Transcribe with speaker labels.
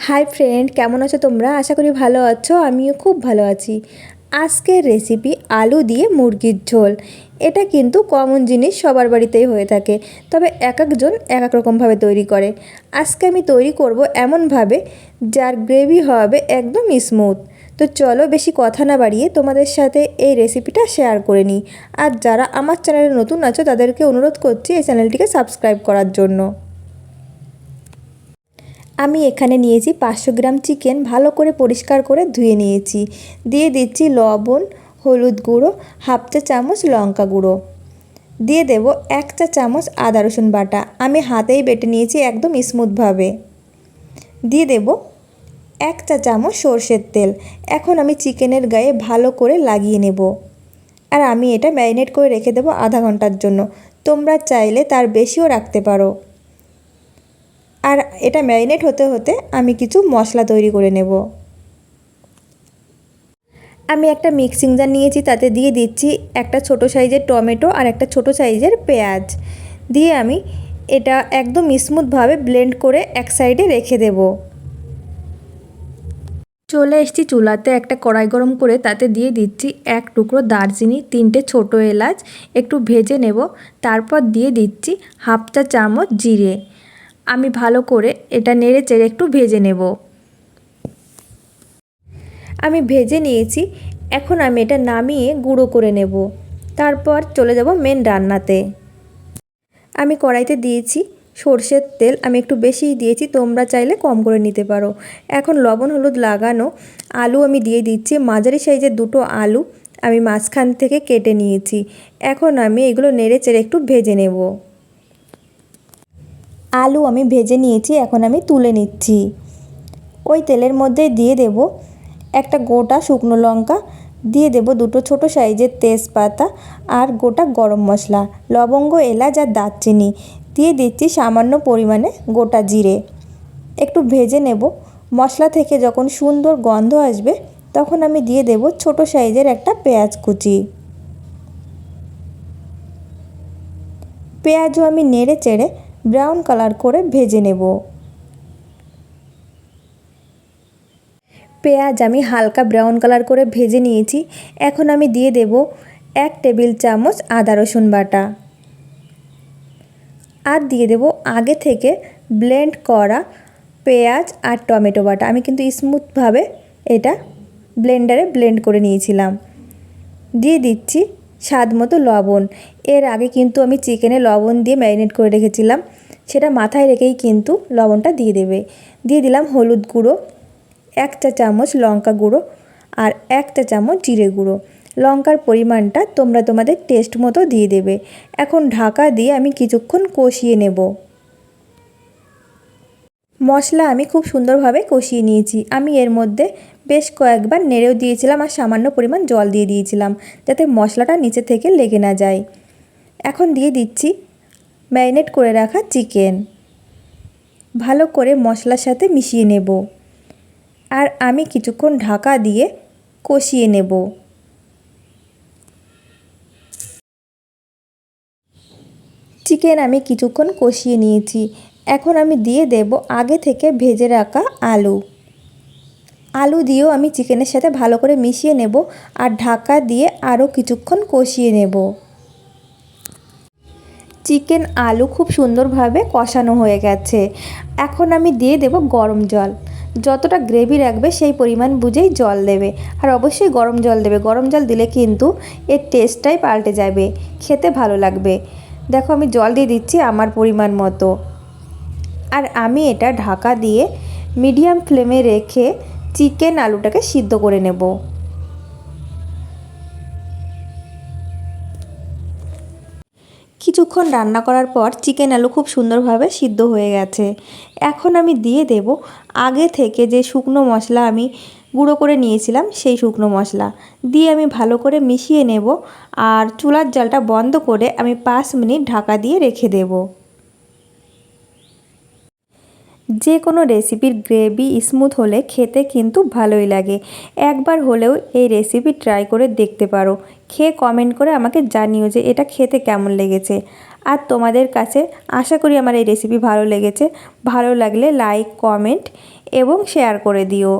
Speaker 1: Hi friend, কেমন আছো তোমরা? আশা করি ভালো আছো। আমিও খুব ভালো আছি। আজকের রেসিপি আলু দিয়ে মুরগির ঝোল। এটা কিন্তু কমন জিনিস, সবার বাড়িতেই হয়ে থাকে, তবে এক একজন এক এক রকমভাবে তৈরি করে। আজকে আমি তৈরি করব এমনভাবে যার গ্রেভি হবে একদম স্মুথ। তো চলো বেশি কথা না বাড়িয়ে তোমাদের সাথে এই রেসিপিটা শেয়ার করে নিই। আর যারা আমার চ্যানেলে নতুন আছো তাদেরকে অনুরোধ করছি এই চ্যানেলটিকে সাবস্ক্রাইব করার জন্য। আমি এখানে নিয়েছি 500 গ্রাম চিকেন, ভালো করে পরিষ্কার করে ধুয়ে নিয়েছি। দিয়ে দিচ্ছি লবণ, হলুদ গুঁড়ো, হাফ চা চামচ লঙ্কা গুঁড়ো, দিয়ে দেব 1 চা চামচ আদা রসুন বাটা। আমি হাতেই বেটে নিয়েছি একদম স্মুথভাবে। দিয়ে দেব 1 চা চামচ সর্ষের তেল। এখন আমি চিকেনের গায়ে ভালো করে লাগিয়ে নেব। আর আমি এটা ম্যারিনেট করে রেখে দেবো আধা ঘন্টার জন্য। তোমরা চাইলে তার বেশিও রাখতে পারো। আর এটা ম্যারিনেট হতে হতে আমি কিছু মশলা তৈরি করে নেব। আমি একটা মিক্সিং জার নিয়েছি, তাতে দিয়ে দিচ্ছি একটা ছোট সাইজের টমেটো আর একটা ছোট সাইজের পেঁয়াজ। দিয়ে আমি এটা একদম স্মুথভাবে ব্লেন্ড করে এক সাইডে রেখে দেব। চলে এসেছি চুলাতে, একটা কড়াই গরম করে তাতে দিয়ে দিচ্ছি 1 টুকরো দারচিনি, 3টে ছোট এলাচ, একটু ভেজে নেব। তারপর দিয়ে দিচ্ছি হাফ চা চামচ জিরে। আমি ভালো করে এটা নেড়ে চেড়ে একটু ভেজে নেব। আমি ভেজে নিয়েছি। এখন আমি এটা নামিয়ে গুঁড়ো করে নেব। তারপর চলে যাব মেন রান্নাতে। আমি কড়াইতে দিয়েছি সর্ষের তেল, আমি একটু বেশিই দিয়েছি, তোমরা চাইলে কম করে নিতে পারো। এখন লবণ হলুদ লাগানো আলু আমি দিয়ে দিচ্ছি। মাঝারি সাইজের 2টো আলু আমি মাঝখান থেকে কেটে নিয়েছি। এখন আমি এগুলো নেড়ে চেড়ে একটু ভেজে নেব। আলু আমি ভেজে নিয়েছি, এখন আমি তুলে নিচ্ছি। ওই তেলের মধ্যে দিয়ে দেব একটা গোটা শুকনো লঙ্কা, দিয়ে দেব 2টো ছোট সাইজের তেজপাতা আর গোটা গরম মশলা, লবঙ্গ, এলাচ আর দারচিনি। দিয়ে দিচ্ছি সামান্য পরিমাণে গোটা জিরে। একটু ভেজে নেব। মশলা থেকে যখন সুন্দর গন্ধ আসবে তখন আমি দিয়ে দেব ছোট সাইজের একটা পেঁয়াজ কুচি। পেঁয়াজও আমি নেড়ে চেড়ে ব্রাউন কালার করে ভেজে নেব। পেঁয়াজ আমি হালকা ব্রাউন কালার করে ভেজে নিয়েছি। এখন আমি দিয়ে দেব 1 টেবিল চামচ আদা রসুন বাটা, আর দিয়ে দেব আগে থেকে ব্লেন্ড করা পেঁয়াজ আর টমেটো বাটা। আমি কিন্তু স্মুথভাবে এটা ব্লেন্ডারে ব্লেন্ড করে নিয়েছিলাম। দিয়ে দিচ্ছি স্বাদ মতো লবণ। এর আগে কিন্তু আমি চিকেনে লবণ দিয়ে ম্যারিনেট করে রেখেছিলাম, সেটা মাথায় রেখেই কিন্তু লবণটা দিয়ে দেবে। দিয়ে দিলাম হলুদ গুঁড়ো, 1 চা চামচ লঙ্কা গুঁড়ো আর 1 চা চামচ জিরে গুঁড়ো। লঙ্কার পরিমাণটা তোমরা তোমাদের টেস্ট মতো দিয়ে দেবে। এখন ঢাকা দিয়ে আমি কিছুক্ষণ কষিয়ে নেব। মশলা আমি খুব সুন্দরভাবে কষিয়ে নিয়েছি। আমি এর মধ্যে বেশ কয়েকবার নেড়েও দিয়েছিলাম আর সামান্য পরিমাণ জল দিয়ে দিয়েছিলাম, যাতে মশলাটা নিচে থেকে লেগে না যায়। এখন দিয়ে দিচ্ছি ম্যারিনেট করে রাখা চিকেন। ভালো করে মশলার সাথে মিশিয়ে নেব। আর আমি কিছুক্ষণ ঢাকা দিয়ে কষিয়ে নেব। চিকেন আমি কিছুক্ষণ কষিয়ে নিয়েছি। এখন আমি দিয়ে দেব আগে থেকে ভেজে রাখা আলু। আলু দিয়েও আমি চিকেনের সাথে ভালো করে মিশিয়ে নেব আর ঢাকা দিয়ে আরও কিছুক্ষণ কষিয়ে নেব। চিকেন আলু খুব সুন্দরভাবে কষানো হয়ে গেছে। এখন আমি দিয়ে দেব গরম জল। যতটা গ্রেভি রাখবে সেই পরিমাণ বুঝেই জল দেবে, আর অবশ্যই গরম জল দেবে। গরম জল দিলে কিন্তু এর টেস্টটাই পাল্টে যাবে, খেতে ভালো লাগবে। দেখো আমি জল দিয়ে দিচ্ছি আমার পরিমাণ মতো। আর আমি এটা ঢাকা দিয়ে মিডিয়াম ফ্লেমে রেখে চিকেন আলুটাকে সিদ্ধ করে নেব। কিছুক্ষণ রান্না করার পর চিকেন আলু খুব সুন্দরভাবে সিদ্ধ হয়ে গেছে। এখন আমি দিয়ে দেব আগে থেকে যে শুকনো মশলা আমি গুঁড়ো করে নিয়েছিলাম, সেই শুকনো মশলা দিয়ে আমি ভালো করে মিশিয়ে নেব। আর চুলার জালটা বন্ধ করে আমি 5 মিনিট ঢাকা দিয়ে রেখে দেব। যে কোনো রেসিপির গ্রেভি স্মুথ হলে খেতে কিন্তু ভালোই লাগে। একবার হলেও এই রেসিপি ট্রাই করে দেখতে পারো। খেয়ে কমেন্ট করে আমাকে জানিও যে এটা খেতে কেমন লেগেছে। আর তোমাদের কাছে আশা করি আমার এই রেসিপি ভালো লেগেছে। ভালো লাগলে লাইক, কমেন্ট এবং শেয়ার করে দিও।